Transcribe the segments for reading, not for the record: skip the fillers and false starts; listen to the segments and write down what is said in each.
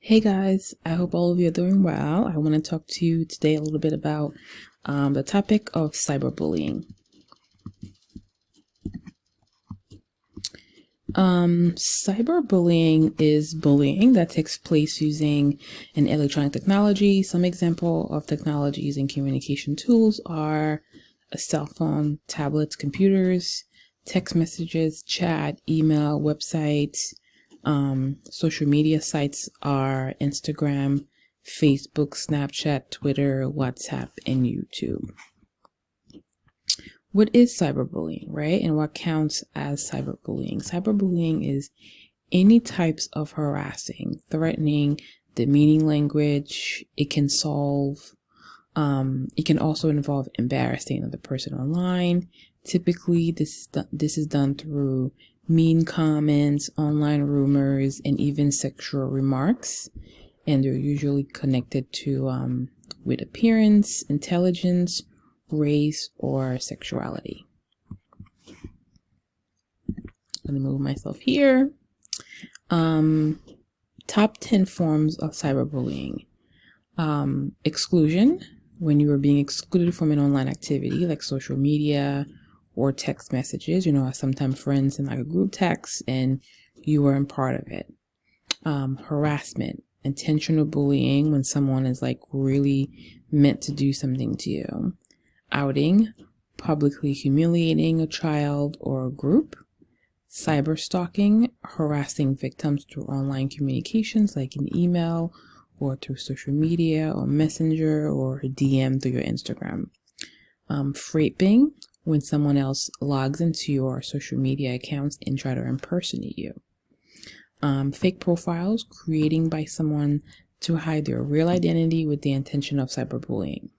Hey guys, I hope all of you are doing well. I want to talk to you today a little bit about the topic of cyberbullying. Cyberbullying is bullying that takes place using an electronic technology. Some example of technologies and communication tools are a cell phone, tablets, computers, text messages, chat, email, websites. Social media sites are Instagram, Facebook, Snapchat, Twitter, WhatsApp, and YouTube. What is cyberbullying, right? And what counts as cyberbullying? Cyberbullying is any types of harassing, threatening, demeaning language. It can also involve embarrassing another person online. Typically, this is done through mean comments, online rumors, and even sexual remarks. And they're usually connected to with appearance, intelligence, race, or sexuality. Let me move myself here. Top 10 forms of cyberbullying. Exclusion, when you are being excluded from an online activity like social media or text messages. Sometimes friends in like a group text and you weren't part of it. Harassment, intentional bullying, when someone is like really meant to do something to you. Outing, publicly humiliating a child or a group. Cyber stalking, harassing victims through online communications like an email or through social media or messenger or DM through your Instagram. Fraping, when someone else logs into your social media accounts and try to impersonate you. Fake profiles, creating by someone to hide their real identity with the intention of cyberbullying.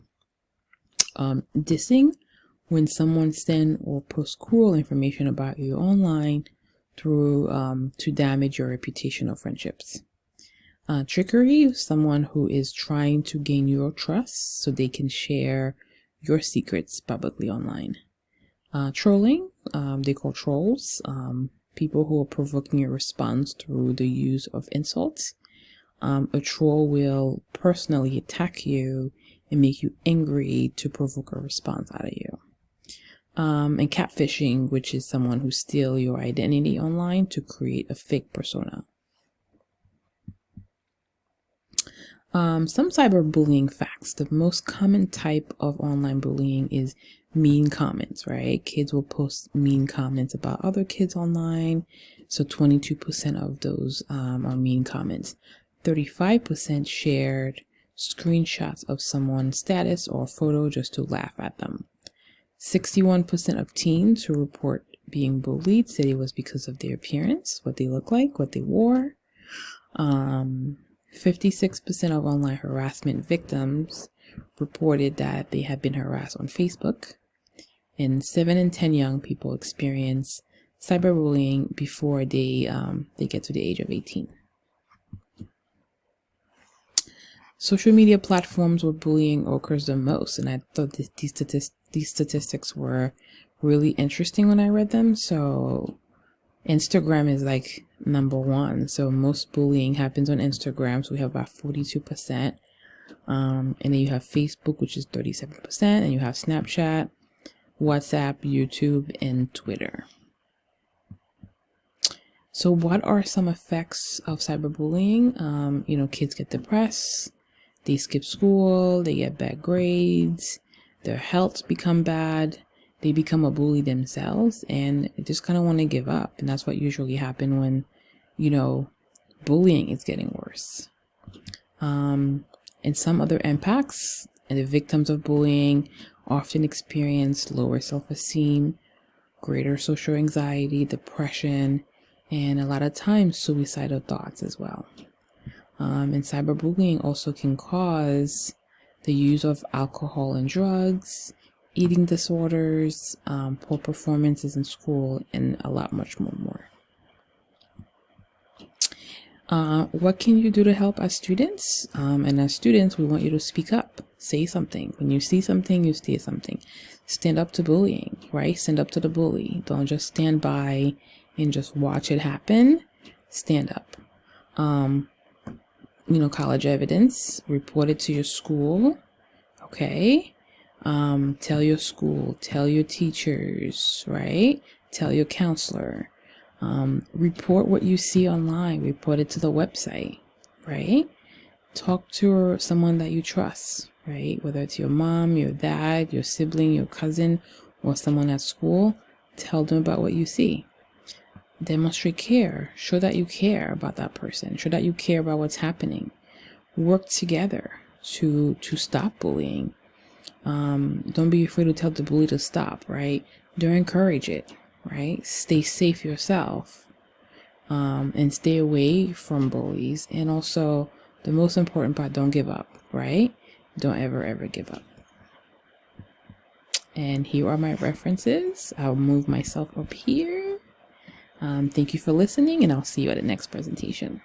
Dissing, when someone sends or posts cruel information about you online through to damage your reputation or friendships. Trickery, someone who is trying to gain your trust so they can share your secrets publicly online. Trolling, they call trolls, people who are provoking your response through the use of insults. A troll will personally attack you and make you angry to provoke a response out of you. And catfishing, which is someone who steals your identity online to create a fake persona. Some cyberbullying facts. The most common type of online bullying is mean comments, right? Kids will post mean comments about other kids online. So 22% of those are mean comments. 35% shared screenshots of someone's status or photo just to laugh at them. 61% of teens who report being bullied said it was because of their appearance, what they look like, what they wore. 56% of online harassment victims reported that they had been harassed on Facebook. And 7 in 10 young people experience cyberbullying before they get to the age of 18. Social media platforms where bullying occurs the most, and I thought these statistics were really interesting when I read them. So Instagram is like number one. So most bullying happens on Instagram. So we have about 42%. And then you have Facebook, which is 37%. And you have Snapchat, WhatsApp, YouTube, and Twitter. So what are some effects of cyberbullying? Kids get depressed. They skip school. They get bad grades. Their health become bad. They become a bully themselves and just kind of want to give up. And that's what usually happens when, bullying is getting worse. And some other impacts, and the victims of bullying often experience lower self-esteem, greater social anxiety, depression, and a lot of times suicidal thoughts as well. And cyberbullying also can cause the use of alcohol and drugs, eating disorders, poor performances in school, and a lot much more. What can you do to help as students? And as students, we want you to speak up, say something. When you see something, you say something. Stand up to bullying, right? Stand up to the bully. Don't just stand by and just watch it happen. Stand up. college evidence, report it to your school. Okay. Tell your school, tell your teachers, right? Tell your counselor. Report what you see online, report it to the website, right? Talk to someone that you trust, right? Whether it's your mom, your dad, your sibling, your cousin, or someone at school, tell them about what you see. Demonstrate care. Show that you care about that person. Show that you care about what's happening. Work together to stop bullying. Don't be afraid to tell the bully to stop, right? Don't encourage it, right? Stay safe yourself, and stay away from bullies. And also, the most important part, don't give up, right? Don't ever give up. And here are my references. I'll move myself up here. Thank you for listening, and I'll see you at the next presentation.